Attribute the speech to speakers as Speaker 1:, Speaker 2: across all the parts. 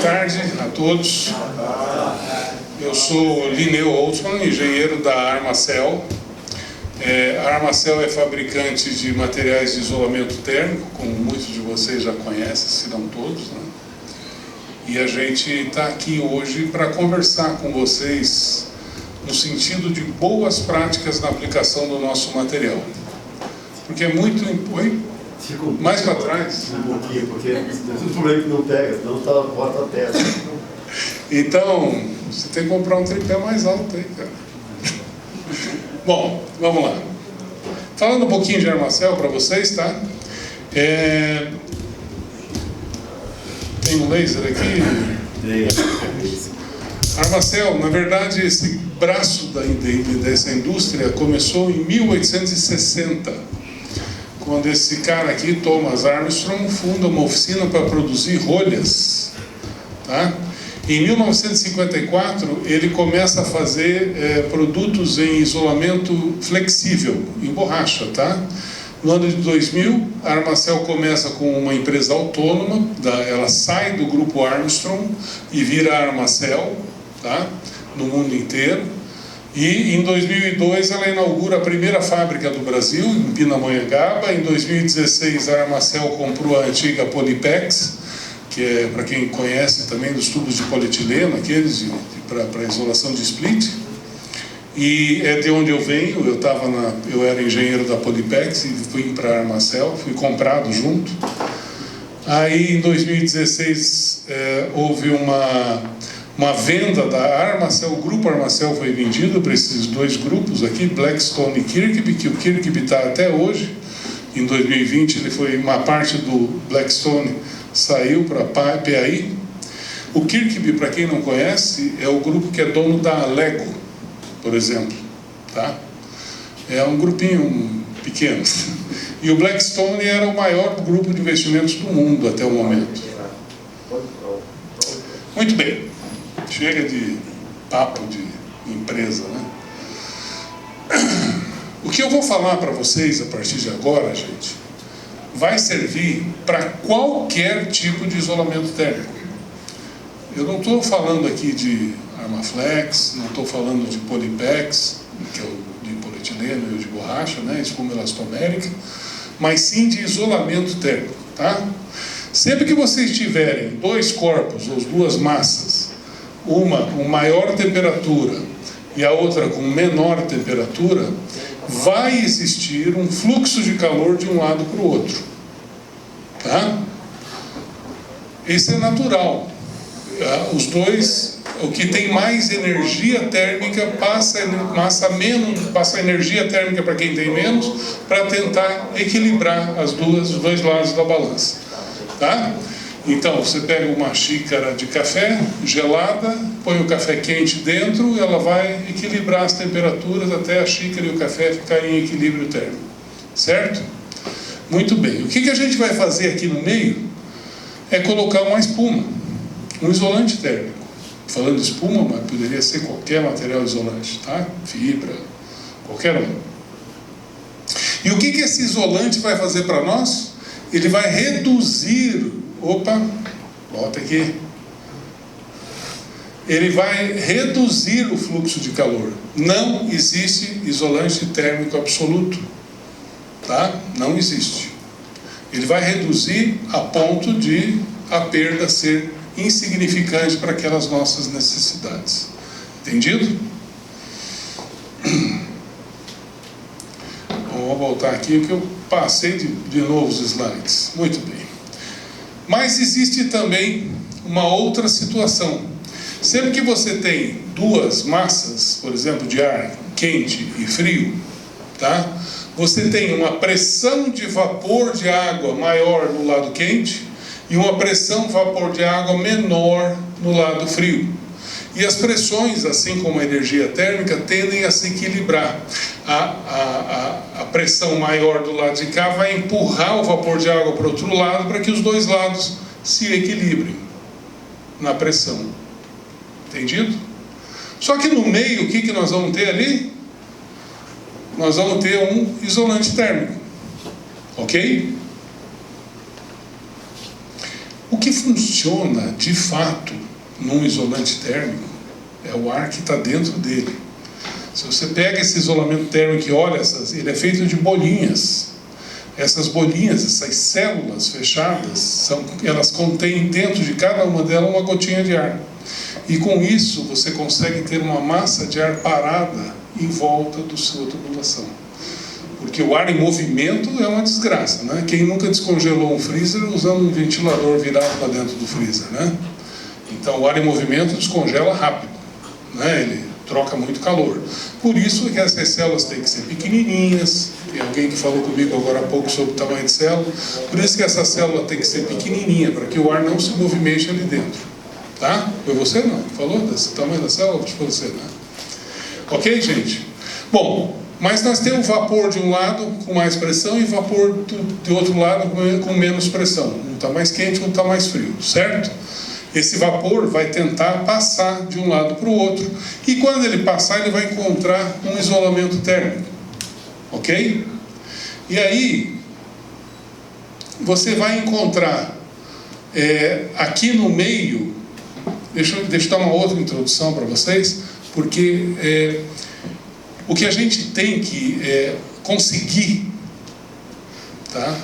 Speaker 1: tarde a todos. Eu sou Linneu Holtzman, engenheiro da Armacel. A Armacel é fabricante de materiais de isolamento térmico, como muitos de vocês já conhecem, se não todos, né? E a gente está aqui hoje para conversar com vocês no sentido de boas práticas na aplicação do nosso material. Porque é muito... Oi? Mais para trás.
Speaker 2: Um pouquinho, porque o problema que não pega, senão está na porta terra.
Speaker 1: Então, você tem que comprar um tripé mais alto aí, cara. Bom, vamos lá. Falando um pouquinho de Armacel para vocês, tá? Tem um laser aqui? Armacel, na verdade, esse braço dessa indústria começou em 1860. Quando esse cara aqui, Thomas Armstrong, funda uma oficina para produzir rolhas, tá? Em 1954, ele começa a fazer produtos em isolamento flexível, em borracha, tá? No ano de 2000, a Armacel começa com uma empresa autônoma, ela sai do grupo Armstrong e vira a Armacel, tá? No mundo inteiro. E em 2002 ela inaugura a primeira fábrica do Brasil, em Pindamonhangaba. Em 2016 a Armacel comprou a antiga Polypex, que é, para quem conhece também, dos tubos de polietileno, aqueles para isolação de split. E é de onde eu venho. Eu era engenheiro da Polypex e fui para a Armacel, fui comprado junto. Aí em 2016 houve uma venda da Armacel, o grupo Armacel foi vendido para esses dois grupos aqui, Blackstone e Kirkby, que o Kirkby está até hoje. Em 2020 ele foi, uma parte do Blackstone saiu para a PAI. O Kirkby, para quem não conhece, é o grupo que é dono da Lego, por exemplo, tá? É um grupinho pequeno. E o Blackstone era o maior grupo de investimentos do mundo até o momento. Muito bem. Chega de papo de empresa, né? O que eu vou falar para vocês a partir de agora, gente, vai servir para qualquer tipo de isolamento térmico. Eu não estou falando aqui de Armaflex, não estou falando de Polypex, que é o de polietileno e o de borracha, né, espuma elastomérica, mas sim de isolamento térmico, tá? Sempre que vocês tiverem dois corpos ou duas massas, uma com maior temperatura e a outra com menor temperatura, vai existir um fluxo de calor de um lado para o outro, tá? Isso é natural. Os dois, o que tem mais energia térmica passa energia térmica para quem tem menos, para tentar equilibrar os dois lados da balança, tá? Então, você pega uma xícara de café gelada, põe o café quente dentro, ela vai equilibrar as temperaturas até a xícara e o café ficarem em equilíbrio térmico. Certo? Muito bem. O que a gente vai fazer aqui no meio é colocar uma espuma, um isolante térmico. Falando de espuma, mas poderia ser qualquer material isolante, tá? Fibra, qualquer um. E o que esse isolante vai fazer para nós? Ele vai reduzir... Opa, volta aqui. Ele vai reduzir o fluxo de calor. Não existe isolante térmico absoluto, tá? Não existe. Ele vai reduzir a ponto de a perda ser insignificante para aquelas nossas necessidades. Entendido? Vamos voltar aqui, porque eu passei de novo os slides. Muito bem. Mas existe também uma outra situação. Sempre que você tem duas massas, por exemplo, de ar quente e frio, tá? Você tem uma pressão de vapor de água maior no lado quente e uma pressão de vapor de água menor no lado frio. E as pressões, assim como a energia térmica, tendem a se equilibrar. A pressão maior do lado de cá vai empurrar o vapor de água para o outro lado para que os dois lados se equilibrem na pressão. Entendido? Só que no meio, o que nós vamos ter ali? Nós vamos ter um isolante térmico. Ok? O que funciona de fato num isolante térmico é o ar que está dentro dele. Se você pega esse isolamento térmico e olha, ele é feito de bolinhas. Essas bolinhas, essas células fechadas, elas contêm dentro de cada uma delas uma gotinha de ar. E com isso você consegue ter uma massa de ar parada em volta da sua tubulação. Porque o ar em movimento é uma desgraça, né? Quem nunca descongelou um freezer usando um ventilador virado para dentro do freezer, né? Então o ar em movimento descongela rápido, né? Ele troca muito calor. Por isso é que essas células têm que ser pequenininhas. Tem alguém que falou comigo agora há pouco sobre o tamanho de célula. Por isso que essa célula tem que ser pequenininha, para que o ar não se movimente ali dentro. Tá? Foi você não? Falou desse tamanho da célula? Foi você, né? Ok, gente? Bom, mas nós temos vapor de um lado com mais pressão e vapor do outro lado com menos pressão. Um está mais quente, um está mais frio, certo? Esse vapor vai tentar passar de um lado para o outro. E quando ele passar, ele vai encontrar um isolamento térmico. Ok? E aí, você vai encontrar aqui no meio... Deixa eu dar uma outra introdução para vocês, porque o que a gente tem que conseguir, tá?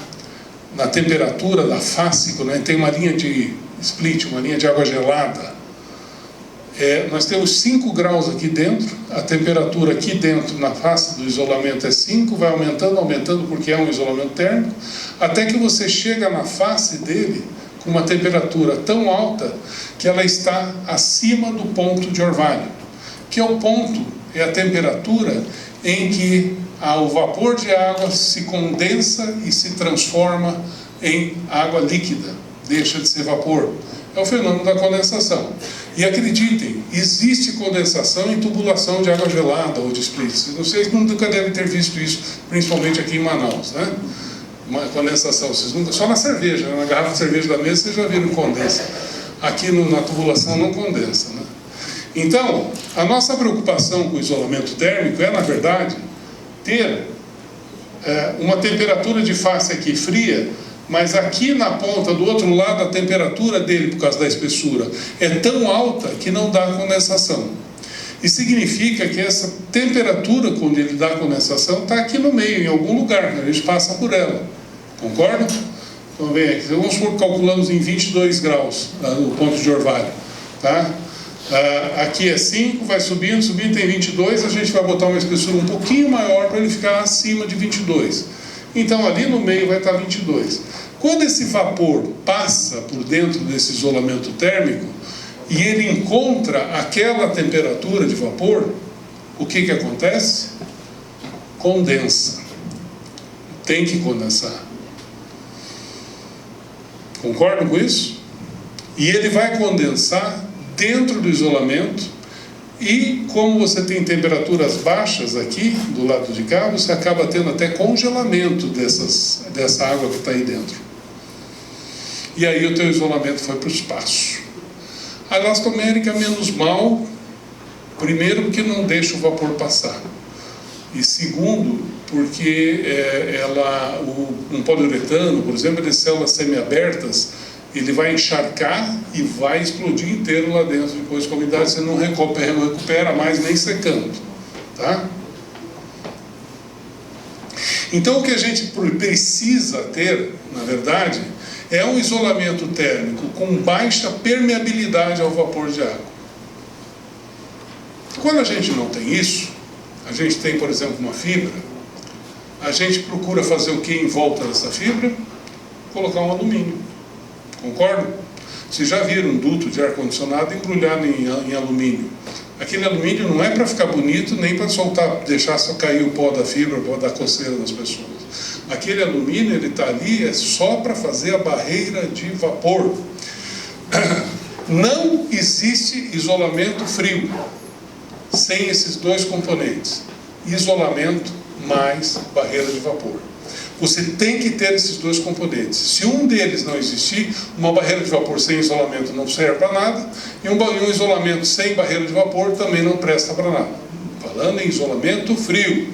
Speaker 1: Na temperatura da face, quando a gente tem uma linha de split, uma linha de água gelada, nós temos 5 graus aqui dentro, a temperatura aqui dentro na face do isolamento é 5, vai aumentando porque é um isolamento térmico, até que você chega na face dele com uma temperatura tão alta que ela está acima do ponto de orvalho, que é o ponto, é a temperatura em que o vapor de água se condensa e se transforma em água líquida, deixa de ser vapor. É o fenômeno da condensação. E acreditem, existe condensação em tubulação de água gelada ou de splits. Vocês nunca devem ter visto isso, principalmente aqui em Manaus, né? Uma condensação, vocês nunca, só na cerveja, na garrafa de cerveja da mesa vocês já viram condensa. Aqui na tubulação não condensa, né? Então, a nossa preocupação com o isolamento térmico é, na verdade, ter uma temperatura de face aqui fria, mas aqui na ponta do outro lado a temperatura dele, por causa da espessura, é tão alta que não dá condensação. E significa que essa temperatura, quando ele dá condensação, está aqui no meio, em algum lugar, né? A gente passa por ela. Concordam? Então vem aqui, vamos supor que calculamos em 22 graus o ponto de orvalho, tá? Aqui é 5, vai subindo, tem 22, a gente vai botar uma espessura um pouquinho maior para ele ficar acima de 22. Então ali no meio vai estar 22. Quando esse vapor passa por dentro desse isolamento térmico e ele encontra aquela temperatura de vapor, o que acontece? Condensa. Tem que condensar. Concordam com isso? E ele vai condensar dentro do isolamento, e como você tem temperaturas baixas aqui, do lado de cá, você acaba tendo até congelamento dessa água que está aí dentro. E aí o teu isolamento foi para o espaço. A elastomérica menos mal, primeiro porque não deixa o vapor passar. E segundo, porque um poliuretano, por exemplo, de células semiabertas, ele vai encharcar e vai explodir inteiro lá dentro. Depois, com a umidade, você não recupera mais nem secando. Tá? Então, o que a gente precisa ter, na verdade, é um isolamento térmico com baixa permeabilidade ao vapor de água. Quando a gente não tem isso, a gente tem, por exemplo, uma fibra, a gente procura fazer o que em volta dessa fibra? Colocar um alumínio. Concordam? Vocês já viram um duto de ar-condicionado embrulhado em alumínio. Aquele alumínio não é para ficar bonito, nem para soltar, deixar só cair o pó da fibra, o pó da coceira das pessoas. Aquele alumínio, ele está ali, só para fazer a barreira de vapor. Não existe isolamento frio sem esses dois componentes. Isolamento mais barreira de vapor. Você tem que ter esses dois componentes. Se um deles não existir, uma barreira de vapor sem isolamento não serve para nada, e um isolamento sem barreira de vapor também não presta para nada. Falando em isolamento frio,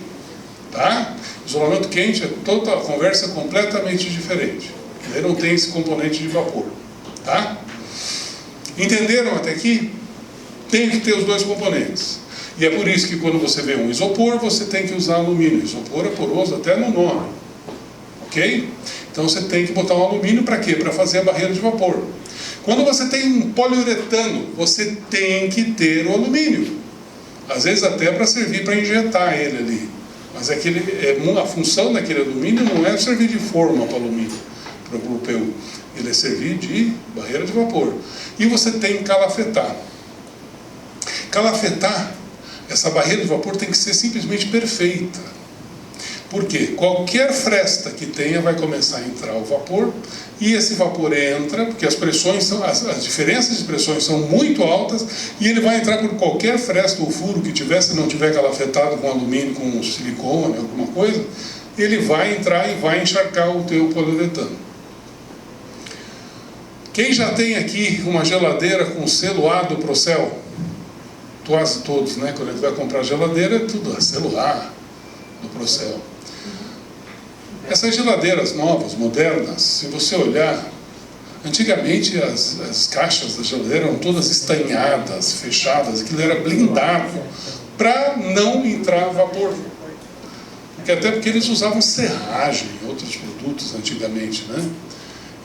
Speaker 1: tá? Isolamento quente a conversa é completamente diferente. Ele não tem esse componente de vapor, Tá? Entenderam até aqui? Tem que ter os dois componentes. E é por isso que quando você vê um isopor, você tem que usar alumínio. Isopor é poroso até no nome. Ok? Então você tem que botar um alumínio para quê? Para fazer a barreira de vapor. Quando você tem um poliuretano, você tem que ter o alumínio. Às vezes até para servir para injetar ele ali. Mas a função daquele alumínio não é servir de forma para o alumínio, para o PU. Ele é servir de barreira de vapor. E você tem que calafetar. Calafetar, essa barreira de vapor tem que ser simplesmente perfeita. Por quê? Qualquer fresta que tenha vai começar a entrar o vapor, e esse vapor entra, porque as diferenças de pressões são muito altas, e ele vai entrar por qualquer fresta ou furo que tiver, se não tiver calafetado com alumínio, com silicone, alguma coisa, ele vai entrar e vai encharcar o teu poliuretano. Quem já tem aqui uma geladeira com selo A do Procel? Quase todos, né? Quando a gente vai comprar geladeira, é tudo selo A do Procel. Essas geladeiras novas, modernas, se você olhar, antigamente as caixas da geladeira eram todas estanhadas, fechadas, aquilo era blindado para não entrar vapor. Até porque eles usavam serragem em outros produtos antigamente, né?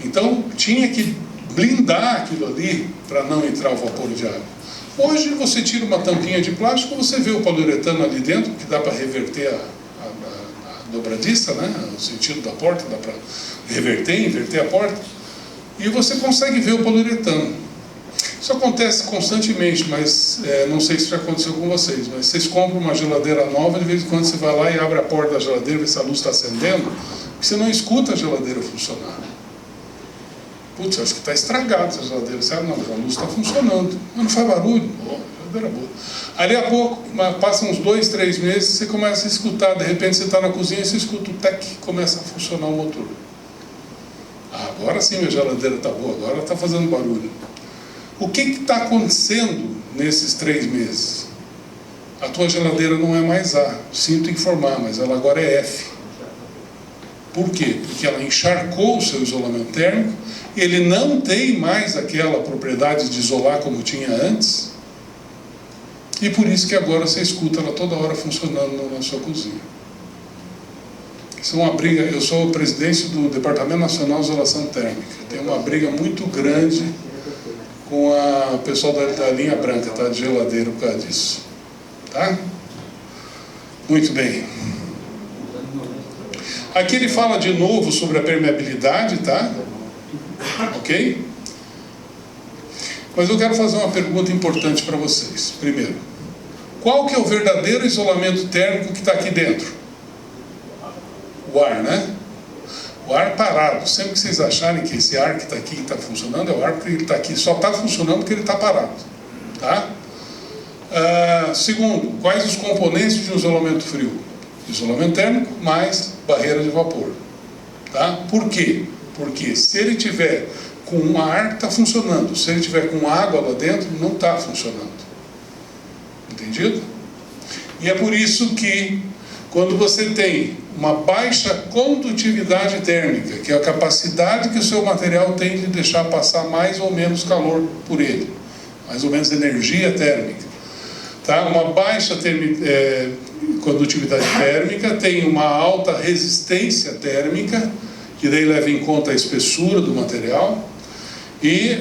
Speaker 1: Então tinha que blindar aquilo ali para não entrar o vapor de água. Hoje você tira uma tampinha de plástico, você vê o poliuretano ali dentro, que dá para reverter a dobradiça, né? O sentido da porta, dá para reverter, inverter a porta, e você consegue ver o poliuretano. Isso acontece constantemente, mas não sei se já aconteceu com vocês, mas vocês compram uma geladeira nova, de vez em quando você vai lá e abre a porta da geladeira, vê se a luz está acendendo, e você não escuta a geladeira funcionar. Putz, acho que está estragada essa geladeira. Você sabe, não, a luz está funcionando, mas não faz barulho. A geladeira boa. Ali a pouco, passam uns 2, 3 meses, você começa a escutar, de repente você está na cozinha e você escuta o tec, começa a funcionar o motor. Agora sim minha geladeira está boa, agora ela está fazendo barulho. O que está acontecendo nesses 3 meses? A tua geladeira não é mais A, sinto informar, mas ela agora é F. Por quê? Porque ela encharcou o seu isolamento térmico, ele não tem mais aquela propriedade de isolar como tinha antes, e por isso que agora você escuta ela toda hora funcionando na sua cozinha. Isso é uma briga. Eu sou o presidente do Departamento Nacional de Isolação Térmica. Tem uma briga muito grande com o pessoal da linha branca, tá? De geladeira por causa disso. Tá? Muito bem. Aqui ele fala de novo sobre a permeabilidade, tá? Ok? Mas eu quero fazer uma pergunta importante para vocês. Primeiro, qual que é o verdadeiro isolamento térmico que está aqui dentro? O ar, né? O ar parado. Sempre que vocês acharem que esse ar que está aqui está funcionando, é o ar porque ele está aqui. Só está funcionando porque ele está parado. Tá? Segundo, quais os componentes de um isolamento frio? Isolamento térmico mais barreira de vapor. Tá? Por quê? Porque se ele tiver com um ar, está funcionando. Se ele tiver com água lá dentro, não está funcionando. Entendido? E é por isso que, quando você tem uma baixa condutividade térmica, que é a capacidade que o seu material tem de deixar passar mais ou menos calor por ele, mais ou menos energia térmica, tá? Uma baixa condutividade térmica tem uma alta resistência térmica, que daí leva em conta a espessura do material, e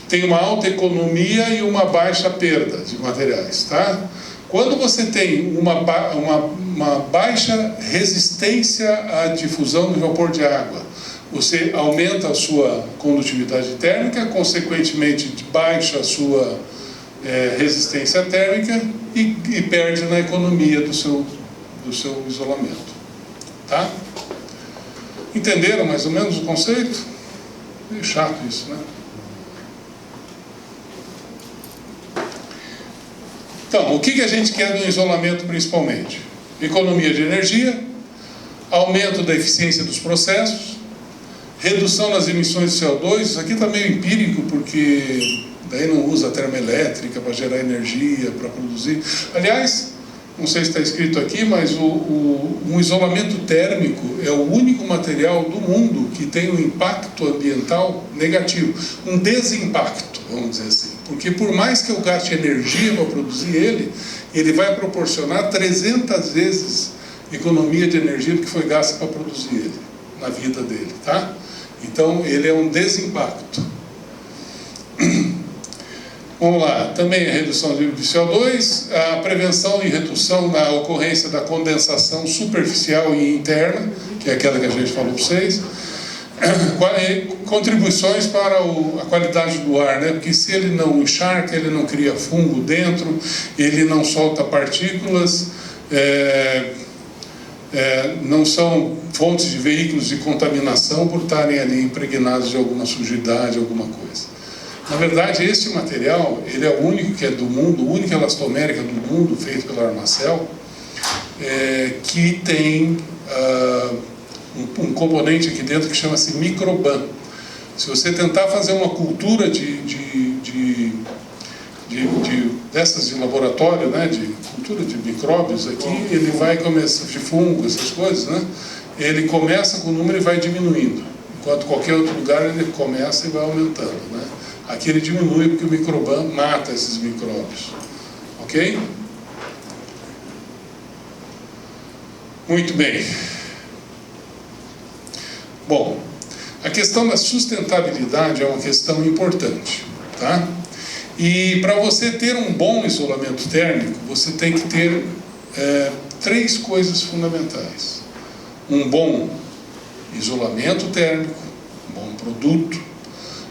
Speaker 1: tem uma alta economia e uma baixa perda de materiais, tá? Quando você tem uma baixa resistência à difusão do vapor de água, você aumenta a sua condutividade térmica, consequentemente baixa a sua resistência térmica e perde na economia do seu isolamento. Tá? Entenderam mais ou menos o conceito? É chato isso, né? Então, o que a gente quer do isolamento principalmente? Economia de energia, aumento da eficiência dos processos, redução nas emissões de CO2. Isso aqui está meio empírico, porque daí não usa termoelétrica para gerar energia, para produzir. Aliás, não sei se está escrito aqui, mas um isolamento térmico é o único material do mundo que tem um impacto ambiental negativo, um desimpacto, vamos dizer assim, porque por mais que eu gaste energia para produzir ele, ele vai proporcionar 300 vezes economia de energia do que foi gasta para produzir ele, na vida dele, tá? Então, ele é um desimpacto. Vamos lá, também a redução de CO2, a prevenção e redução na ocorrência da condensação superficial e interna, que é aquela que a gente falou para vocês, contribuições para a qualidade do ar, né? Porque se ele não encharca, ele não cria fungo dentro, ele não solta partículas, não são fontes de veículos de contaminação por estarem ali impregnados de alguma sujidade, alguma coisa. Na verdade, esse material, ele é o único que é do mundo, o único elastomérica do mundo, feito pela Armacel, que tem um componente aqui dentro que chama-se microban. Se você tentar fazer uma cultura dessas de laboratório, né, de cultura de micróbios aqui, ele vai começar, de fungo, essas coisas, né, ele começa com o número e vai diminuindo, enquanto qualquer outro lugar ele começa e vai aumentando, né. Aqui ele diminui porque o microban mata esses micróbios. Ok? Muito bem. Bom, a questão da sustentabilidade é uma questão importante, tá? E para você ter um bom isolamento térmico, você tem que ter 3 coisas fundamentais. Um bom isolamento térmico, um bom produto.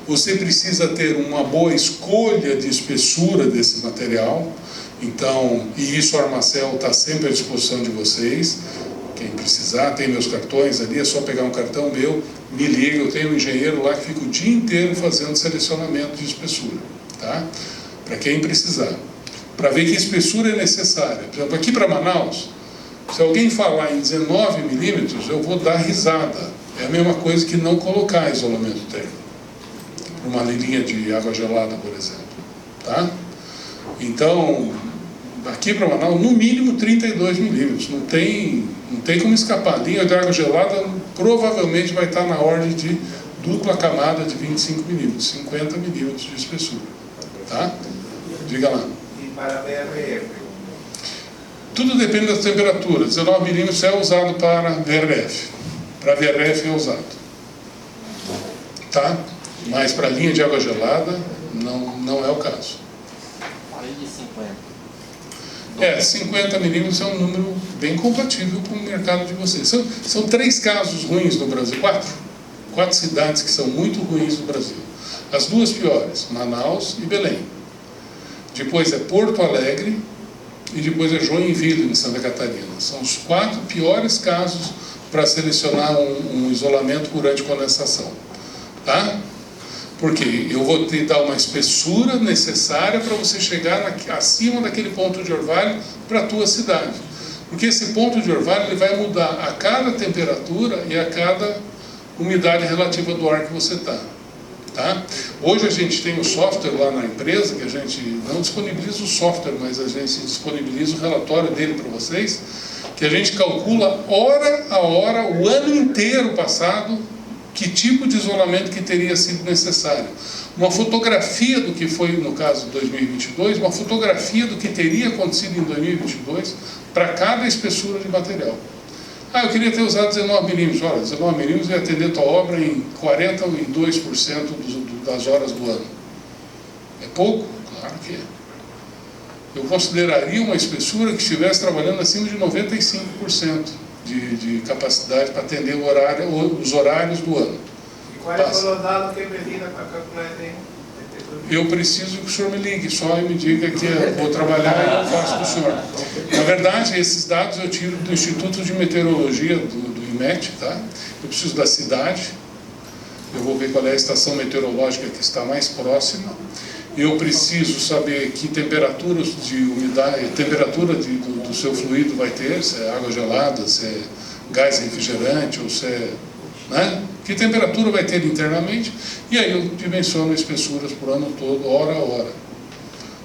Speaker 1: Você precisa ter uma boa escolha de espessura desse material. Então, e isso a Armacel está sempre à disposição de vocês. Quem precisar, tem meus cartões ali, é só pegar um cartão meu, me liga, eu tenho um engenheiro lá que fica o dia inteiro fazendo selecionamento de espessura, tá? Para quem precisar. Para ver que espessura é necessária. Por exemplo, aqui para Manaus, se alguém falar em 19 milímetros, eu vou dar risada. É a mesma coisa que não colocar isolamento térmico. Uma linha de água gelada, por exemplo, tá? Então, aqui para Manaus, no mínimo 32 milímetros, não tem como escapar. A linha de água gelada provavelmente vai estar na ordem de dupla camada de 25 milímetros, 50 milímetros de espessura, tá? Diga lá.
Speaker 3: E para VRF?
Speaker 1: Tudo depende da temperatura. 19 milímetros é usado para VRF. Para VRF é usado, tá? Mas para linha de água gelada, não é o caso.
Speaker 4: Falei de 50.
Speaker 1: 50 milímetros é um número bem compatível com o mercado de vocês. São 3 casos ruins no Brasil, 4 cidades que são muito ruins no Brasil. As 2 piores, Manaus e Belém. Depois é Porto Alegre e depois é Joinville, em Santa Catarina. São os 4 piores casos para selecionar um isolamento por anticondensação. Tá? Porque eu vou te dar uma espessura necessária para você chegar acima daquele ponto de orvalho para a tua cidade. Porque esse ponto de orvalho ele vai mudar a cada temperatura e a cada umidade relativa do ar que você está. Tá? Hoje a gente tem um software lá na empresa, que a gente não disponibiliza o software, mas a gente disponibiliza o relatório dele para vocês, que a gente calcula hora a hora, o ano inteiro passado, que tipo de isolamento que teria sido necessário. Uma fotografia do que foi no caso de 2022, uma fotografia do que teria acontecido em 2022 para cada espessura de material. Eu queria ter usado 19 milímetros. Olha, 19 milímetros ia atender a tua obra em 42% das horas do ano. É pouco? Claro que é. Eu consideraria uma espessura que estivesse trabalhando acima de 95%. De capacidade para atender os horários do ano.
Speaker 3: E qual é o dado que precisa para calcular
Speaker 1: Eu preciso que o senhor me ligue só e me diga que eu vou trabalhar e eu faço com o senhor. Na verdade, esses dados eu tiro do Instituto de Meteorologia do IMET, tá? Eu preciso da cidade, eu vou ver qual é a estação meteorológica que está mais próxima. Eu preciso saber que temperaturas de umidade, temperatura do seu fluido vai ter, se é água gelada, se é gás refrigerante, ou se é... Né? Que temperatura vai ter internamente, e aí eu dimensiono espessuras por ano todo, hora a hora.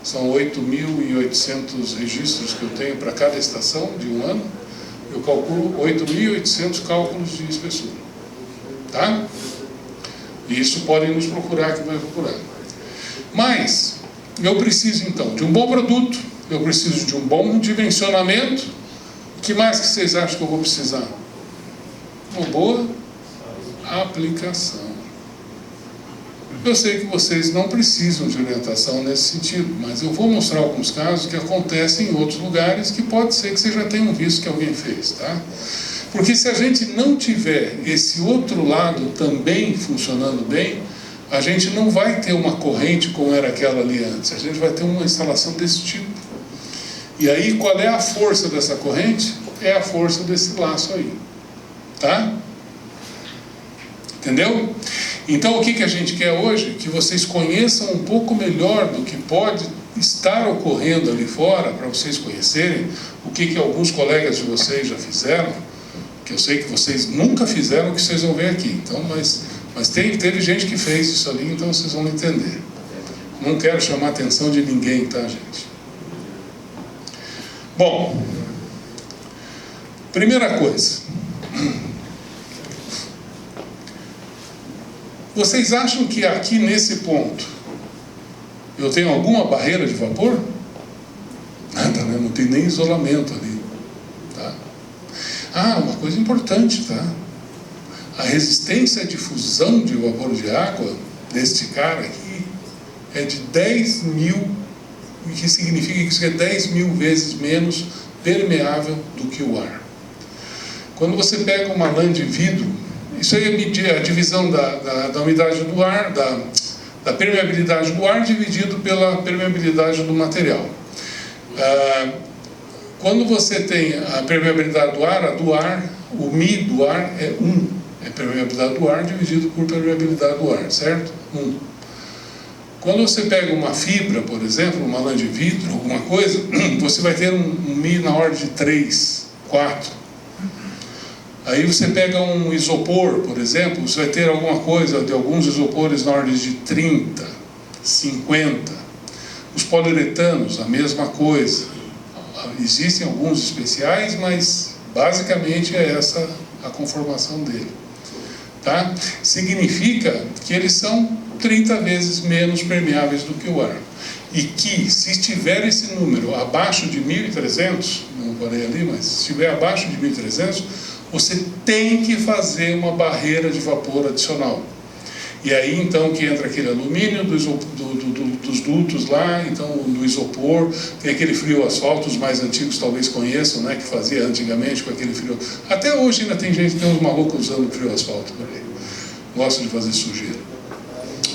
Speaker 1: são 8.800 registros que eu tenho para cada estação de um ano, eu calculo 8.800 cálculos de espessura. Tá? E isso podem nos procurar, que vai procurar. Mas, eu preciso então de um bom produto, eu preciso de um bom dimensionamento. O que mais que vocês acham que eu vou precisar? Uma boa aplicação. Eu sei que vocês não precisam de orientação nesse sentido, mas eu vou mostrar alguns casos que acontecem em outros lugares que pode ser que vocês já tenham visto que alguém fez, tá? Porque se a gente não tiver esse outro lado também funcionando bem, a gente não vai ter uma corrente como era aquela ali antes, a gente vai ter uma instalação desse tipo. E aí, qual é a força dessa corrente? É a força desse laço aí, tá? Entendeu? Então, o que a gente quer hoje? Que vocês conheçam um pouco melhor do que pode estar ocorrendo ali fora, para vocês conhecerem o que alguns colegas de vocês já fizeram, que eu sei que vocês nunca fizeram o que vocês vão ver aqui. Então, mas teve gente que fez isso ali, então vocês vão entender. Não quero chamar a atenção de ninguém, tá, gente? Bom, primeira coisa. Vocês acham que aqui nesse ponto eu tenho alguma barreira de vapor? Nada, né? Não tem nem isolamento ali, tá? Ah, uma coisa importante, tá? A resistência à difusão de vapor de água deste cara aqui é de 10.000, o que significa que isso é 10.000 vezes menos permeável do que o ar. Quando você pega uma lã de vidro, isso aí é medir a divisão da umidade do ar, da permeabilidade do ar dividido pela permeabilidade do material. Quando você tem a permeabilidade do ar, o Mi do ar é 1. É permeabilidade do ar dividido por permeabilidade do ar, certo? 1. Quando você pega uma fibra, por exemplo, uma lã de vidro, alguma coisa, você vai ter um Mi na ordem de 3, 4. Aí você pega um isopor, por exemplo, você vai ter alguma coisa de alguns isopores na ordem de 30, 50. Os poliuretanos, a mesma coisa. Existem alguns especiais, mas basicamente é essa a conformação dele. Tá? Significa que eles são 30 vezes menos permeáveis do que o ar. E que, se estiver esse número abaixo de 1.300, não parei ali, mas se estiver abaixo de 1.300, você tem que fazer uma barreira de vapor adicional. E aí então que entra aquele alumínio dos dutos lá, então do isopor, tem aquele frio asfalto, os mais antigos talvez conheçam, né, que fazia antigamente com aquele frio. Até hoje ainda tem gente, tem uns malucos usando frio asfalto por aí. Gosta de fazer sujeira.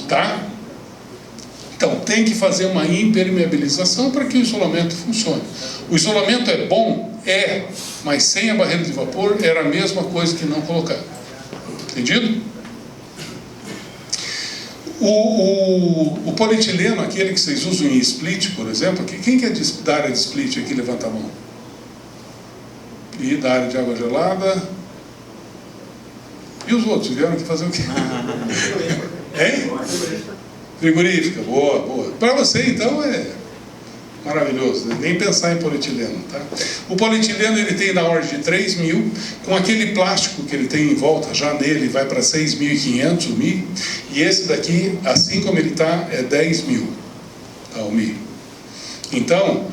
Speaker 1: Tá? Então tem que fazer uma impermeabilização para que o isolamento funcione. O isolamento é bom? É, mas sem a barreira de vapor era a mesma coisa que não colocar. Entendido? O polietileno, aquele que vocês usam em split, por exemplo, quem que é da área de split aqui? Levanta a mão. E da área de água gelada? E os outros vieram aqui fazer o quê? Hein? Frigorífica, boa, boa. Para você então é maravilhoso, né? Nem pensar em polietileno, tá? O polietileno ele tem na ordem de 3.000, com aquele plástico que ele tem em volta, já nele vai para 6.500 o Mi, e esse daqui, assim como ele está, é 10.000, tá, o Mi. Então,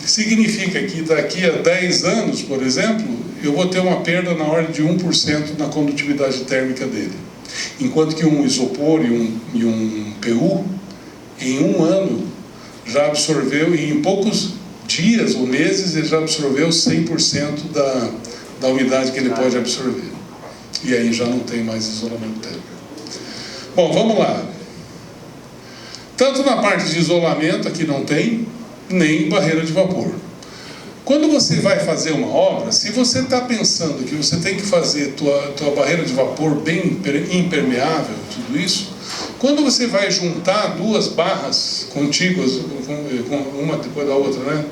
Speaker 1: significa que daqui a 10 anos, por exemplo, eu vou ter uma perda na ordem de 1% na condutividade térmica dele. Enquanto que um isopor e um PU, em um ano, já absorveu, e em poucos dias ou meses, ele já absorveu 100% da umidade que ele pode absorver. E aí já não tem mais isolamento térmico. Bom, vamos lá. Tanto na parte de isolamento, aqui não tem, nem barreira de vapor. Quando você vai fazer uma obra, se você está pensando que você tem que fazer tua barreira de vapor bem impermeável, tudo isso, quando você vai juntar duas barras contíguas, uma depois da outra, né?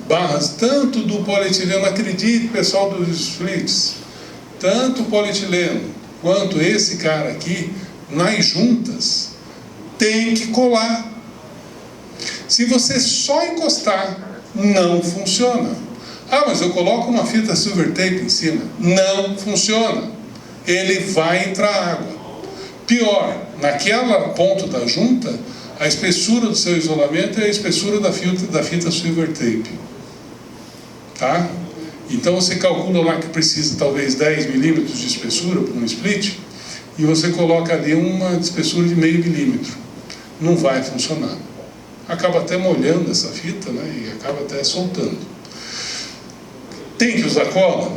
Speaker 1: Barras, tanto do polietileno, acredite, pessoal dos splits, tanto o polietileno quanto esse cara aqui, nas juntas, tem que colar. Se você só encostar, não funciona. Ah, mas eu coloco uma fita silver tape em cima. Não funciona. Ele vai entrar água. Pior, naquela ponto da junta, a espessura do seu isolamento é a espessura da fita silver tape. Tá? Então você calcula lá que precisa talvez 10 milímetros de espessura para um split, e você coloca ali uma espessura de meio milímetro. Não vai funcionar. Acaba até molhando essa fita, né? E acaba até soltando. Tem que usar cola?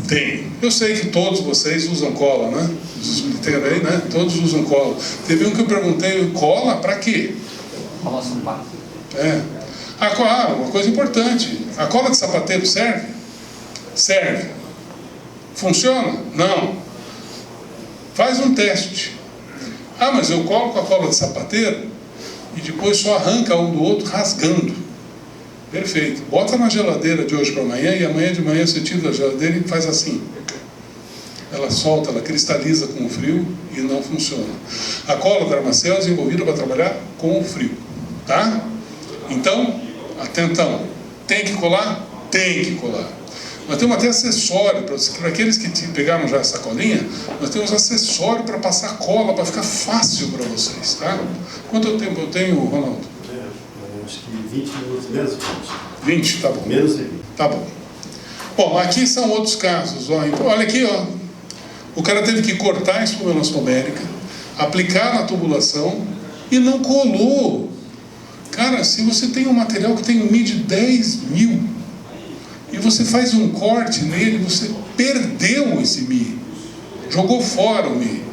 Speaker 1: Tem. Eu sei que todos vocês usam cola, né? Os spliteiros aí, né? Todos usam cola. Teve um que eu perguntei, cola para quê?
Speaker 4: Cola sapato.
Speaker 1: É. Uma coisa importante. A cola de sapateiro serve? Serve. Funciona? Não. Faz um teste. Ah, mas eu coloco a cola de sapateiro e depois só arranca um do outro rasgando. Perfeito. Bota na geladeira de hoje para amanhã, e amanhã de manhã você tira da geladeira e faz assim. Ela solta, ela cristaliza com o frio e não funciona. A cola da Armacel é desenvolvida para trabalhar com o frio. Tá? Então, atentão. Tem que colar? Tem que colar. Nós temos até acessório, para aqueles que pegaram já essa colinha, nós temos acessório para passar cola, para ficar fácil para vocês, tá? Quanto tempo eu tenho, Ronaldo?
Speaker 2: Acho que 20 minutos, menos 20.
Speaker 1: 20, tá bom.
Speaker 2: Menos de 20.
Speaker 1: Tá bom. Bom, aqui são outros casos. Ó. Então, olha aqui, ó. O cara teve que cortar a espuma elastomérica, aplicar na tubulação e não colou. Cara, se você tem um material que tem um MI de 10 mil e você faz um corte nele, você perdeu esse MI. Jogou fora o MI.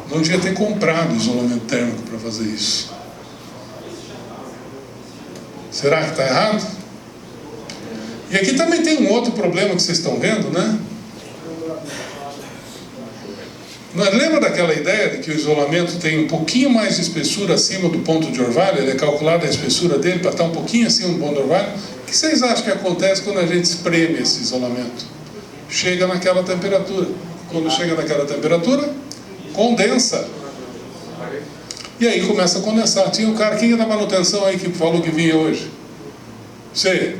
Speaker 1: Não devia ter comprado isolamento térmico para fazer isso. Será que está errado? E aqui também tem um outro problema que vocês estão vendo, né? Lembra daquela ideia de que o isolamento tem um pouquinho mais de espessura acima do ponto de orvalho? Ele é calculada a espessura dele para estar um pouquinho acima do ponto de orvalho. O que vocês acham que acontece quando a gente espreme esse isolamento? Chega naquela temperatura. Quando chega naquela temperatura, condensa. E aí começa a condensar. Tinha um cara, quem é da manutenção aí que falou que vinha hoje? Você,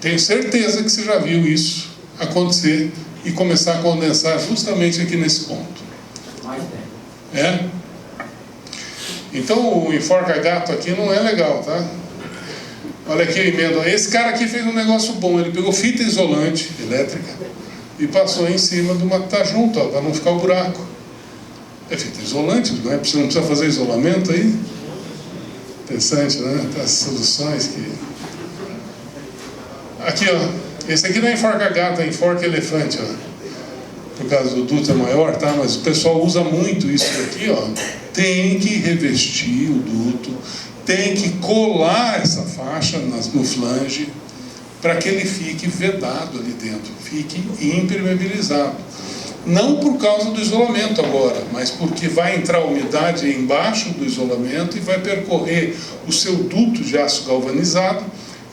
Speaker 1: tenho certeza que você já viu isso acontecer e começar a condensar justamente aqui nesse ponto.
Speaker 4: Mais tempo.
Speaker 1: Então o enforca-gato aqui não é legal, tá? Olha aqui a emenda. Esse cara aqui fez um negócio bom. Ele pegou fita isolante elétrica e passou em cima de uma que está junto, para não ficar o buraco. É fita isolante, não é? Você não precisa fazer isolamento aí? Interessante, né? As soluções que... Aqui, ó. Esse aqui não é enforca-gato, é enforca-elefante, ó. Por causa do duto é maior, tá? Mas o pessoal usa muito isso aqui, ó. Tem que revestir o duto, tem que colar essa faixa no flange para que ele fique vedado ali dentro, fique impermeabilizado. Não por causa do isolamento agora, mas porque vai entrar umidade embaixo do isolamento e vai percorrer o seu duto de aço galvanizado,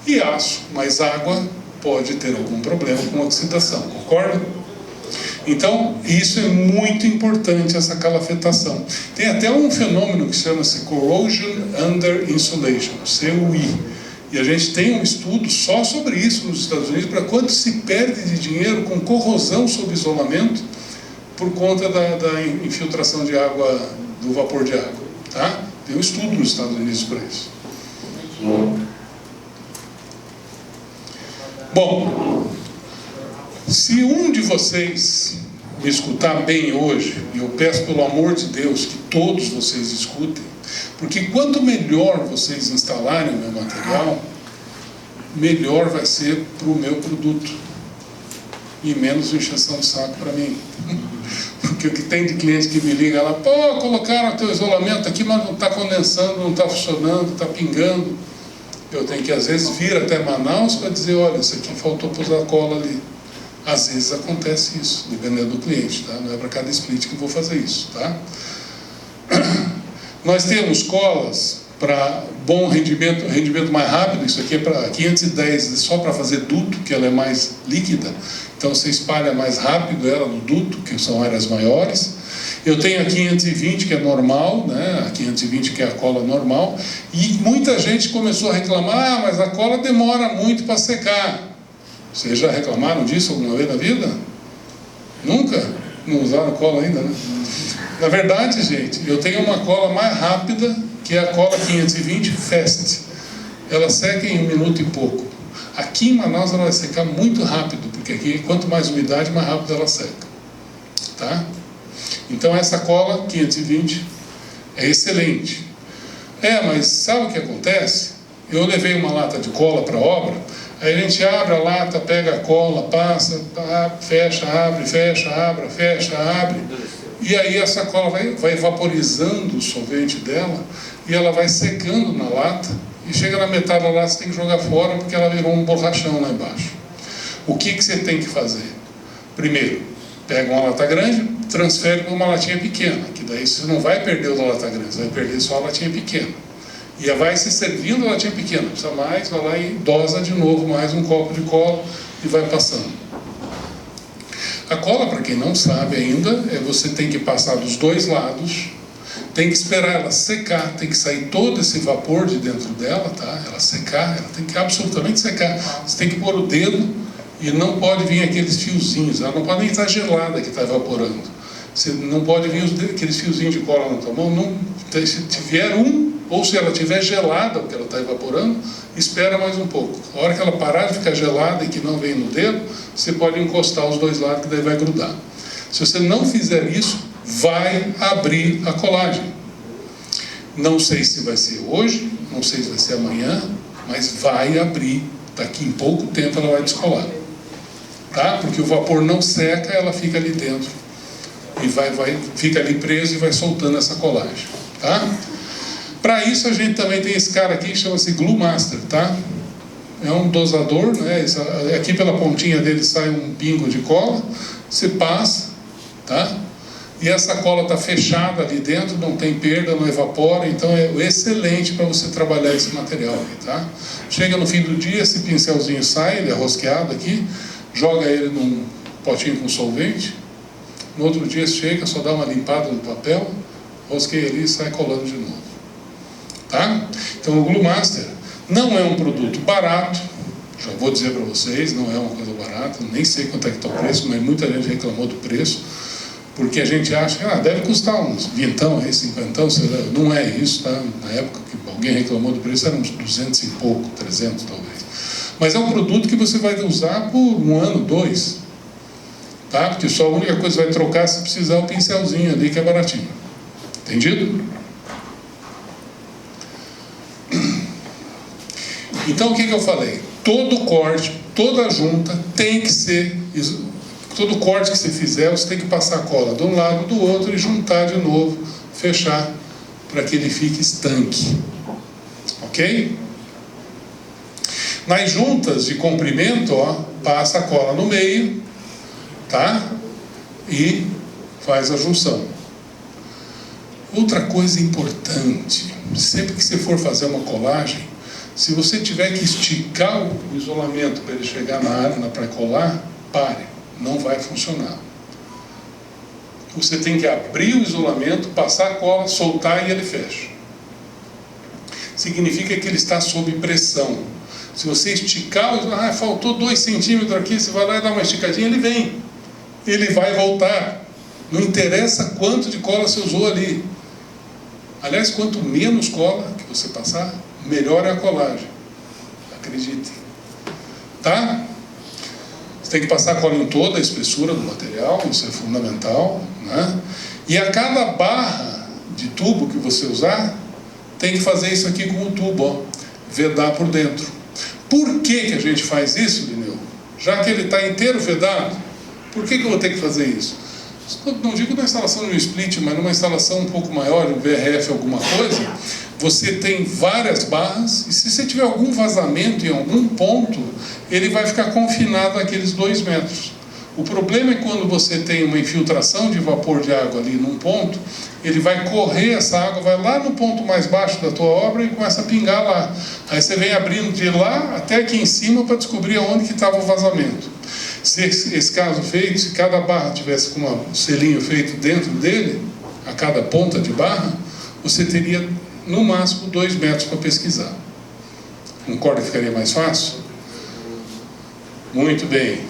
Speaker 1: e aço mais água pode ter algum problema com oxidação, concorda? Então, isso é muito importante, essa calafetação. Tem até um fenômeno que chama-se Corrosion Under Insulation, CUI. E a gente tem um estudo só sobre isso nos Estados Unidos, para quanto se perde de dinheiro com corrosão sob isolamento por conta da infiltração de água, do vapor de água. Tá? Tem um estudo nos Estados Unidos para isso. Bom, se um de vocês me escutar bem hoje, e eu peço pelo amor de Deus que todos vocês escutem, porque quanto melhor vocês instalarem o meu material, melhor vai ser para o meu produto e menos encheção de saco para mim. Porque o que tem de cliente que me liga lá, pô, colocaram o teu isolamento aqui, mas não está condensando, não está funcionando, está pingando. Eu tenho que às vezes vir até Manaus para dizer, olha, isso aqui faltou pôr a cola ali. Às vezes acontece isso, dependendo do cliente, tá? Não é para cada split que eu vou fazer isso, tá? Nós temos colas para bom rendimento mais rápido. Isso aqui é para 510, só para fazer duto, que ela é mais líquida, então você espalha mais rápido ela no duto, que são áreas maiores. Eu tenho a 520, que é normal, né? A 520, que é a cola normal, e muita gente começou a reclamar: mas a cola demora muito para secar. Vocês já reclamaram disso alguma vez na vida? Nunca? Não usaram cola ainda, né? Na verdade, gente, eu tenho uma cola mais rápida, que é a cola 520 Fast. Ela seca em 1 minuto e pouco. Aqui em Manaus ela vai secar muito rápido, porque aqui quanto mais umidade, mais rápido ela seca. Tá? Então essa cola 520 é excelente. Mas sabe o que acontece? Eu levei uma lata de cola para a obra, aí a gente abre a lata, pega a cola, passa, fecha, abre, fecha, abre, fecha, abre. E aí essa cola vai vaporizando o solvente dela, e ela vai secando na lata, e chega na metade da lata você tem que jogar fora, porque ela virou um borrachão lá embaixo. O que você tem que fazer? Primeiro, pega uma lata grande, transfere para uma latinha pequena, que daí você não vai perder o da lata grande, você vai perder só a latinha pequena. E vai se servindo a latinha pequena, precisa mais, vai lá e dosa de novo mais um copo de cola e vai passando. A cola, para quem não sabe ainda, você tem que passar dos dois lados, tem que esperar ela secar, tem que sair todo esse vapor de dentro dela, tá? Ela secar, ela tem que absolutamente secar. Você tem que pôr o dedo e não pode vir aqueles fiozinhos, ela não pode nem estar gelada que está evaporando. Você não pode vir aqueles fiozinhos de cola na tua mão, não, se tiver ou se ela estiver gelada, porque ela está evaporando, espera mais um pouco. A hora que ela parar de ficar gelada e que não vem no dedo, você pode encostar os dois lados, que daí vai grudar. Se você não fizer isso, vai abrir a colagem. Não sei se vai ser hoje, não sei se vai ser amanhã, mas vai abrir. Daqui em pouco tempo ela vai descolar. Tá? Porque o vapor não seca, ela fica ali dentro. E fica ali preso e vai soltando essa colagem. Tá? Para isso a gente também tem esse cara aqui que chama-se Glue Master, tá? É um dosador, né? Aqui pela pontinha dele sai um pingo de cola, você passa, tá? E essa cola está fechada ali dentro, não tem perda, não evapora, então é excelente para você trabalhar esse material aqui, tá? Chega no fim do dia, esse pincelzinho sai, ele é rosqueado aqui, joga ele num potinho com solvente, no outro dia chega, só dá uma limpada no papel, rosqueia ali e sai colando de novo. Tá? Então o Glue Master não é um produto barato, já vou dizer para vocês, não é uma coisa barata, nem sei quanto é que está o preço, mas muita gente reclamou do preço, porque a gente acha que deve custar uns 20, 50, não é isso, tá? Na época que alguém reclamou do preço era uns 200 e pouco, 300 talvez. Mas é um produto que você vai usar por 1 ano, 2, tá? Porque só a única coisa que vai trocar se precisar o pincelzinho ali, que é baratinho. Entendido? Então o que eu falei? Todo corte, toda junta tem que ser, todo corte que você fizer, você tem que passar a cola de um lado do outro e juntar de novo, fechar, para que ele fique estanque. Ok? Nas juntas de comprimento, passa a cola no meio, tá? E faz a junção. Outra coisa importante, sempre que você for fazer uma colagem, se você tiver que esticar o isolamento para ele chegar na área, para colar, pare, não vai funcionar. Você tem que abrir o isolamento, passar a cola, soltar e ele fecha. Significa que ele está sob pressão. Se você esticar o isolamento, faltou 2 centímetros aqui, você vai lá e dá uma esticadinha, ele vem. Ele vai voltar. Não interessa quanto de cola você usou ali. Aliás, quanto menos cola que você passar, melhor é a colagem. Acreditem. Tá? Você tem que passar a cola em toda a espessura do material, isso é fundamental, né? E a cada barra de tubo que você usar, tem que fazer isso aqui com o tubo, vedar por dentro. Por que a gente faz isso, Lineu? Já que ele está inteiro vedado, por que eu vou ter que fazer isso? Não digo na instalação de um split, mas numa instalação um pouco maior, um VRF, alguma coisa, você tem várias barras, e se você tiver algum vazamento em algum ponto, ele vai ficar confinado àqueles 2 metros. O problema é quando você tem uma infiltração de vapor de água ali num ponto, ele vai correr, essa água vai lá no ponto mais baixo da tua obra e começa a pingar lá. Aí você vem abrindo de lá até aqui em cima para descobrir aonde que estava o vazamento. Se esse caso feito, se cada barra tivesse com um selinho feito dentro dele, a cada ponta de barra, você teria no máximo 2 metros para pesquisar. Concorda que ficaria mais fácil? Muito bem.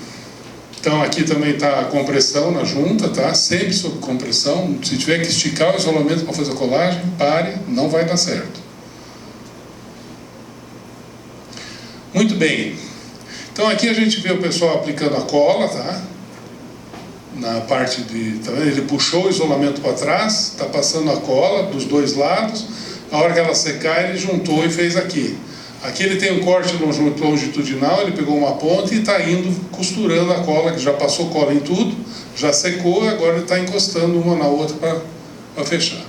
Speaker 1: Então aqui também está a compressão na junta, tá? Sempre sob compressão. Se tiver que esticar o isolamento para fazer a colagem, pare, não vai dar certo. Muito bem. Então aqui a gente vê o pessoal aplicando a cola, tá? Na parte de... Tá vendo? Ele puxou o isolamento para trás, está passando a cola dos 2 lados. A hora que ela secar, ele juntou e fez aqui. Aqui ele tem um corte longitudinal, ele pegou uma ponta e está indo costurando a cola, que já passou cola em tudo, já secou, agora ele está encostando uma na outra para fechar.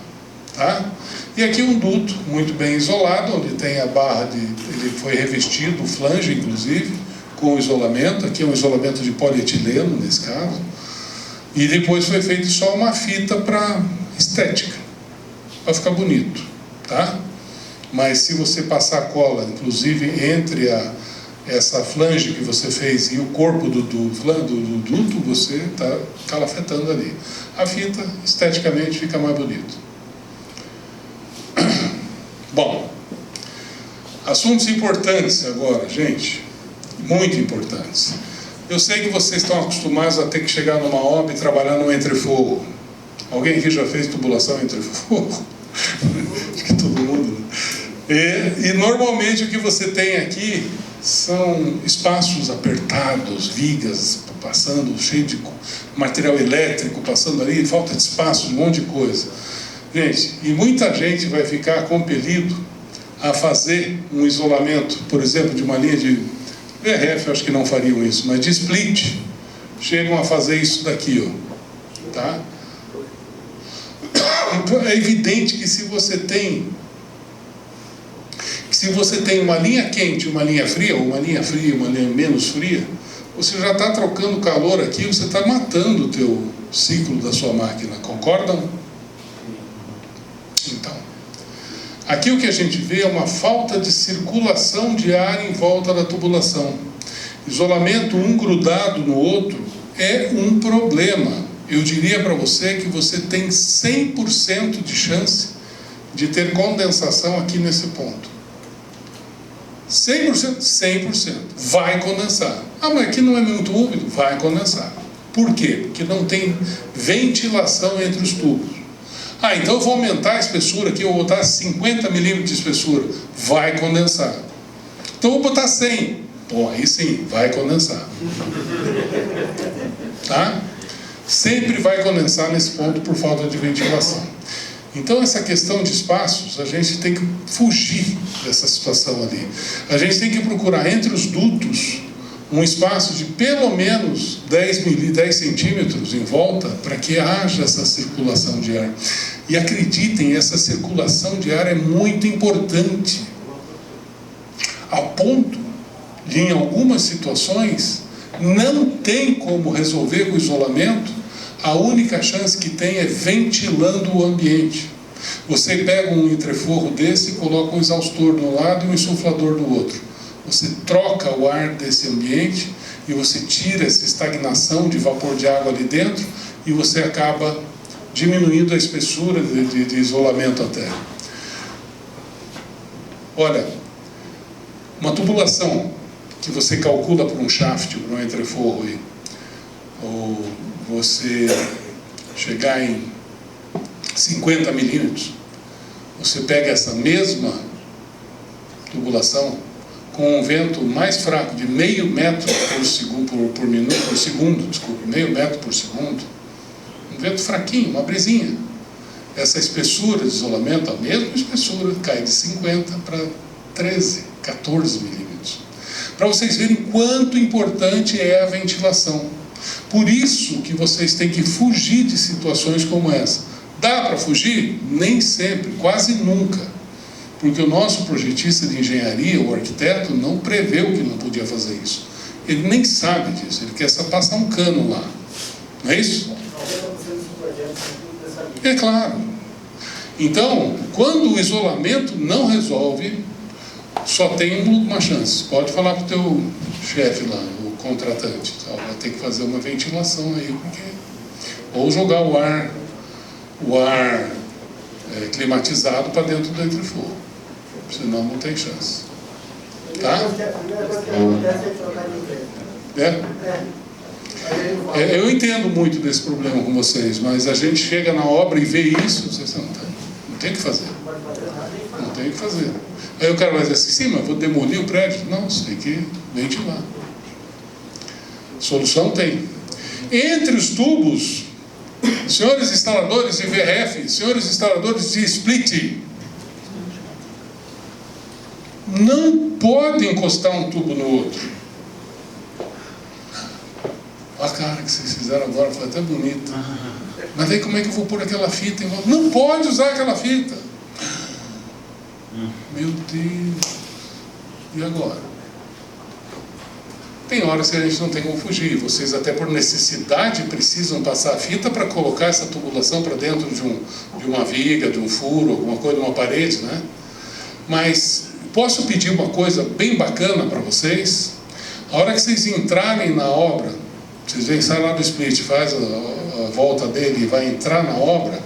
Speaker 1: Tá? E aqui um duto muito bem isolado, onde tem a barra ele foi revestido, o flange inclusive, com isolamento. Aqui é um isolamento de polietileno nesse caso. E depois foi feito só uma fita para estética, para ficar bonito. Tá? Mas se você passar cola, inclusive entre essa flange que você fez e o corpo do duto, você está calafetando ali. A fita, esteticamente, fica mais bonito. Bom, assuntos importantes agora, gente. Muito importantes. Eu sei que vocês estão acostumados a ter que chegar numa obra e trabalhar no entrefogo. Alguém aqui já fez tubulação entrefogo? Acho que todo mundo, né? E normalmente o que você tem aqui são espaços apertados, vigas passando, cheio de material elétrico passando ali, falta de espaço, um monte de coisa. Gente, e muita gente vai ficar compelido a fazer um isolamento, por exemplo, de uma linha de VRF, eu acho que não fariam isso, mas de split, chegam a fazer isso daqui, ó, tá? Então é evidente que se você tem uma linha quente, uma linha fria, ou uma linha fria, uma linha menos fria, você já está trocando calor aqui, você está matando o teu ciclo da sua máquina, concordam? Então, aqui o que a gente vê é uma falta de circulação de ar em volta da tubulação. Isolamento um grudado no outro é um problema. Eu diria para você que você tem 100% de chance de ter condensação aqui nesse ponto. 100%? 100%. Vai condensar. Ah, mas aqui não é muito úmido? Vai condensar. Por quê? Porque não tem ventilação entre os tubos. Ah, então eu vou aumentar a espessura aqui, eu vou botar 50 milímetros de espessura. Vai condensar. Então eu vou botar 100. Bom, aí sim, vai condensar. Tá? Sempre vai condensar nesse ponto por falta de ventilação. Então essa questão de espaços, a gente tem que fugir dessa situação ali. A gente tem que procurar entre os dutos um espaço de pelo menos 10 centímetros em volta para que haja essa circulação de ar. E acreditem, essa circulação de ar é muito importante. A ponto de, em algumas situações, não tem como resolver com o isolamento. A única chance que tem é ventilando o ambiente. Você pega um entreforro desse e coloca um exaustor de um lado e um insuflador do outro. Você troca o ar desse ambiente e você tira essa estagnação de vapor de água ali dentro e você acaba diminuindo a espessura de isolamento até. Olha, uma tubulação que você calcula para um shaft, para um entreforro aí, ou você chegar em 50 milímetros, você pega essa mesma tubulação com um vento mais fraco de meio metro por segundo, meio metro por segundo, um vento fraquinho, uma brisinha. Essa espessura de isolamento, a mesma espessura, cai de 50 para 13, 14 milímetros. Para vocês verem quanto importante é a ventilação. Por isso que vocês têm que fugir de situações como essa. Dá para fugir? Nem sempre, quase nunca. Porque o nosso projetista de engenharia, o arquiteto, não preveu que não podia fazer isso. ele nem sabe disso, ele quer só passar um cano lá. Não é isso? É claro. Então, quando o isolamento não resolve, só tem uma chance. Pode falar para o teu chefe lá, o contratante, tá? Vai ter que fazer uma ventilação aí, porque... ou jogar o ar climatizado para dentro do entrefogo, senão não tem chance. Tá? Eu entendo muito desse problema com vocês, mas a gente chega na obra e vê isso, vocês não tem o que fazer. Não tem o que fazer. Aí o cara vai dizer assim, sim, mas vou demolir o prédio. Não, você tem que ventilar. Solução tem. Entre os tubos, senhores instaladores de VRF, senhores instaladores de split, não pode encostar um tubo no outro. Olha a cara que vocês fizeram agora, foi até bonita. Mas aí como é que eu vou pôr aquela fita em volta? Não pode usar aquela fita. Meu Deus. E agora? Tem horas que a gente não tem como fugir. Vocês até por necessidade precisam passar a fita para colocar essa tubulação para dentro de uma viga, de um furo, alguma coisa, de uma parede, né? Mas posso pedir uma coisa bem bacana para vocês? A hora que vocês entrarem na obra, vocês vêm, sai lá do split, faz a volta dele e vai entrar na obra,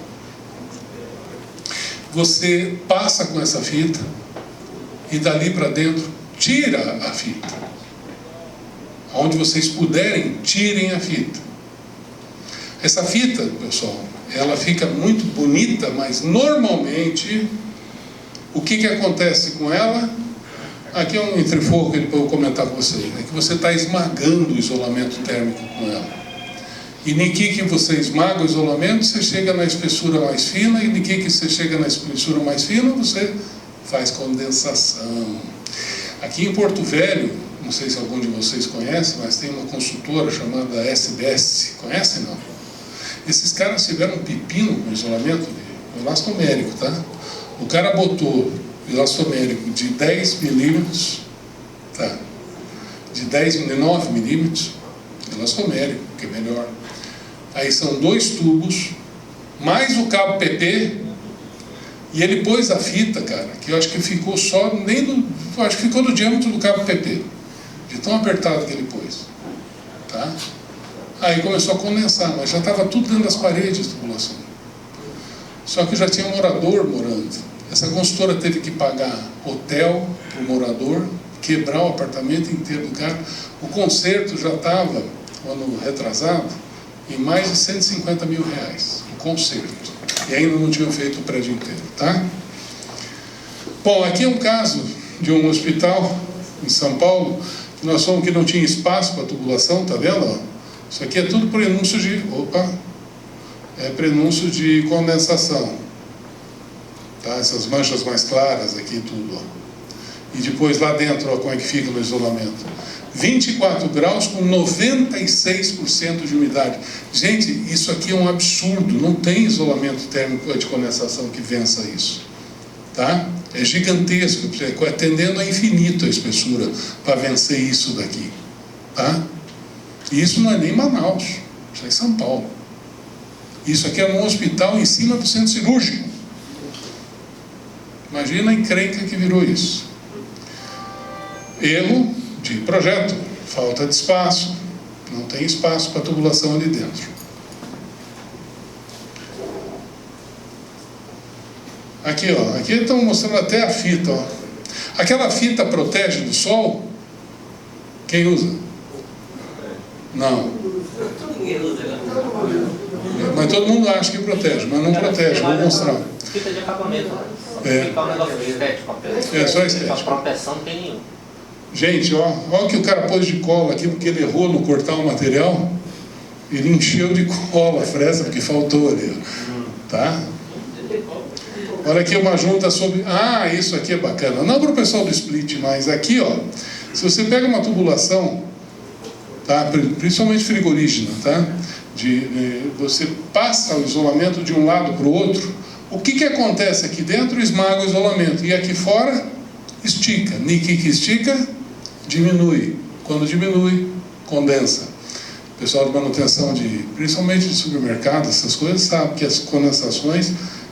Speaker 1: você passa com essa fita e dali para dentro tira a fita. Onde vocês puderem, tirem a fita. Essa fita, pessoal, ela fica muito bonita, mas normalmente o que acontece com ela? Aqui é um entrefogo que eu vou comentar com vocês, é que você está esmagando o isolamento térmico com ela. E no que você esmaga o isolamento, você chega na espessura mais fina, e no que você chega na espessura mais fina, você faz condensação. Aqui em Porto Velho, não sei se algum de vocês conhece, mas tem uma consultora chamada SBS, conhecem não? Esses caras tiveram um pepino com isolamento de elastomérico, tá? O cara botou elastomérico de 10 milímetros, tá? De 9 milímetros, elastomérico, que é melhor. Aí são 2 tubos, mais o cabo PP, e ele pôs a fita, cara, que eu acho que ficou só, acho que ficou do diâmetro do cabo PP, de tão apertado que ele pôs, tá? Aí começou a condensar, mas já estava tudo dentro das paredes da tubulação. Só que já tinha um morador morando. Essa consultora teve que pagar hotel para o morador, quebrar o apartamento inteiro do cara. O conserto já estava, ano retrasado, em mais de 150 mil reais, o conserto. E ainda não tinham feito o prédio inteiro, tá? Bom, aqui é um caso de um hospital em São Paulo, que nós fomos que não tinha espaço para tubulação, tá vendo? Ó? Isso aqui é tudo prenúncio de... prenúncio de condensação. Tá? Essas manchas mais claras aqui, tudo. Ó. E depois lá dentro, ó, como é que fica no isolamento. 24 graus com 96% de umidade. Gente, isso aqui é um absurdo. Não tem isolamento térmico de condensação que vença isso. Tá? É gigantesco, tendendo a infinito a espessura para vencer isso daqui. Tá? E isso não é nem Manaus, isso é em São Paulo. Isso aqui é num hospital em cima do centro cirúrgico. Imagina a encrenca que virou isso. Erro de projeto, falta de espaço, não tem espaço para tubulação ali dentro. Aqui, ó, aqui estão mostrando até a fita, ó. Aquela fita protege do sol? Quem usa? Não. Mas todo mundo acha que protege, mas não protege, vou mostrar.
Speaker 4: Fita de acabamento.
Speaker 1: Fica
Speaker 4: um negócio estético.
Speaker 1: Só estético.
Speaker 4: Só proteção não tem nenhum.
Speaker 1: Gente, ó o que o cara pôs de cola aqui, porque ele errou no cortar o material. Ele encheu de cola a fresa, porque faltou ali, ó. Tá? Olha aqui uma junta sobre... Ah, isso aqui é bacana. Não para o pessoal do split, mas aqui, ó, se você pega uma tubulação, tá? Principalmente frigorígena, tá? Você passa o isolamento de um lado para o outro, o que acontece aqui dentro? Esmaga o isolamento. E aqui fora, estica. E que estica? Diminui. Quando diminui, condensa. O pessoal de manutenção, principalmente de supermercado, essas coisas, sabe que as condensações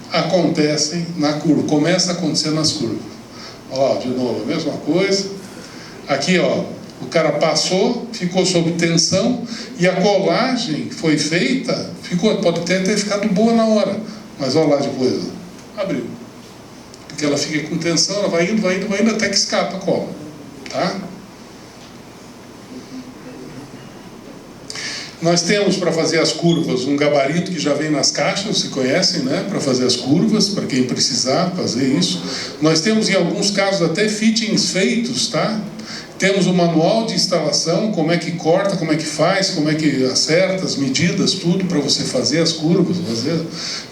Speaker 1: acontecem na curva, começa a acontecer nas curvas. Ó, de novo, a mesma coisa. Aqui, ó, o cara passou, ficou sob tensão e a colagem foi feita, pode até ter ficado boa na hora, mas olha lá depois, ó, abriu. Porque ela fica com tensão, ela vai indo até que escapa a cola, tá? Nós temos para fazer as curvas um gabarito que já vem nas caixas, se conhecem, né? Para fazer as curvas, para quem precisar fazer isso. Nós temos em alguns casos até fittings feitos, tá? Temos o manual de instalação, como é que corta, como é que faz, como é que acerta, as medidas, tudo para você fazer as curvas.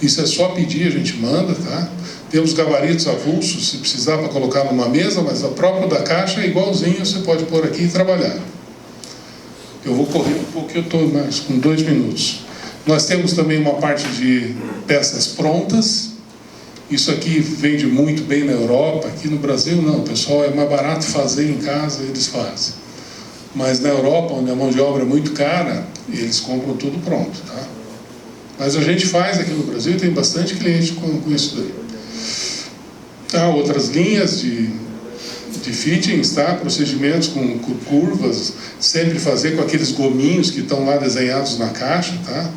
Speaker 1: Isso é só pedir, a gente manda, tá? Temos gabaritos avulsos, se precisar para colocar numa mesa, mas o próprio da caixa é igualzinho, você pode pôr aqui e trabalhar. Eu vou correr um pouco, eu estou mais com 2 minutos. Nós temos também uma parte de peças prontas. Isso aqui vende muito bem na Europa. Aqui no Brasil não, pessoal, é mais barato fazer em casa, eles fazem. Mas na Europa, onde a mão de obra é muito cara, eles compram tudo pronto, tá? Mas a gente faz aqui no Brasil e tem bastante cliente com isso daí. Há outras linhas de fittings, tá? Procedimentos com curvas, sempre fazer com aqueles gominhos que estão lá desenhados na caixa, tá?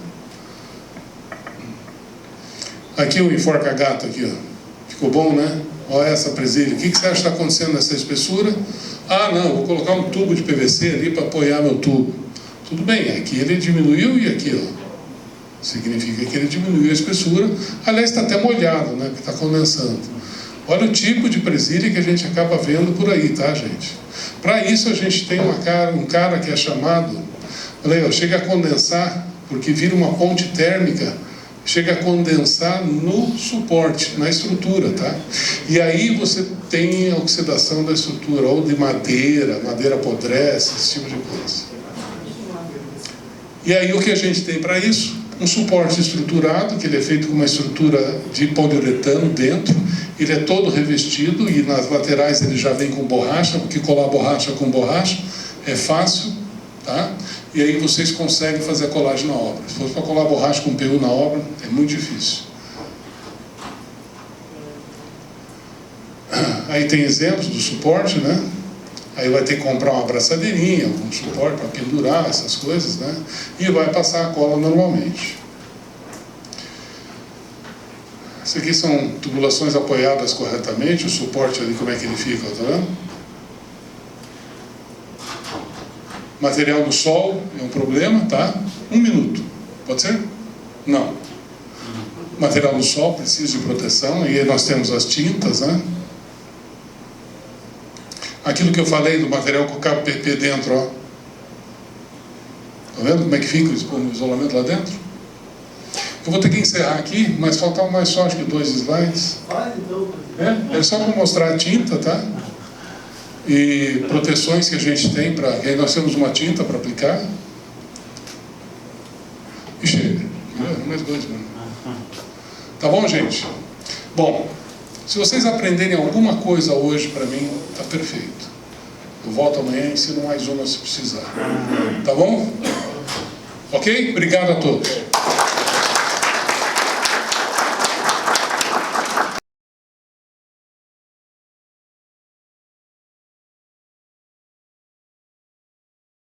Speaker 1: Aqui o enforca-gato aqui, ó. Ficou bom, né? Olha essa presilha. O que você acha que está acontecendo nessa espessura? Ah, não, vou colocar um tubo de PVC ali para apoiar meu tubo. Tudo bem, aqui ele diminuiu e aqui, ó. Significa que ele diminuiu a espessura. Aliás, está até molhado, né? Porque está condensando. Olha o tipo de presilha que a gente acaba vendo por aí, tá, gente? Para isso a gente tem um cara que é chamado, olha aí, ó, chega a condensar, porque vira uma ponte térmica, chega a condensar no suporte, na estrutura, tá? E aí você tem a oxidação da estrutura, ou de madeira apodrece, esse tipo de coisa. E aí o que a gente tem para isso? Um suporte estruturado, que ele é feito com uma estrutura de poliuretano dentro, ele é todo revestido e nas laterais ele já vem com borracha, porque colar borracha com borracha é fácil, tá? E aí vocês conseguem fazer a colagem na obra. Se fosse para colar borracha com PU na obra, é muito difícil. Aí tem exemplos do suporte, né? Aí vai ter que comprar uma abraçadeirinha, um suporte para pendurar, essas coisas, né? E vai passar a cola normalmente. Isso aqui são tubulações apoiadas corretamente, o suporte ali, como é que ele fica, tá vendo? Material do sol é um problema, tá? 1 minuto. Pode ser? Não. Material do sol precisa de proteção, e aí nós temos as tintas, né? Aquilo que eu falei do material com o cabo PP dentro, ó. Tá vendo como é que fica o isolamento lá dentro? Eu vou ter que encerrar aqui, mas faltam mais só, acho que 2 slides. É só para mostrar a tinta, tá? E proteções que a gente tem para... Aí nós temos uma tinta para aplicar. E chega. Mais 2, mano. Tá bom, gente? Bom, se vocês aprenderem alguma coisa hoje para mim, tá perfeito. Eu volto amanhã e ensino mais uma se precisar. Tá bom? Ok? Obrigado a todos.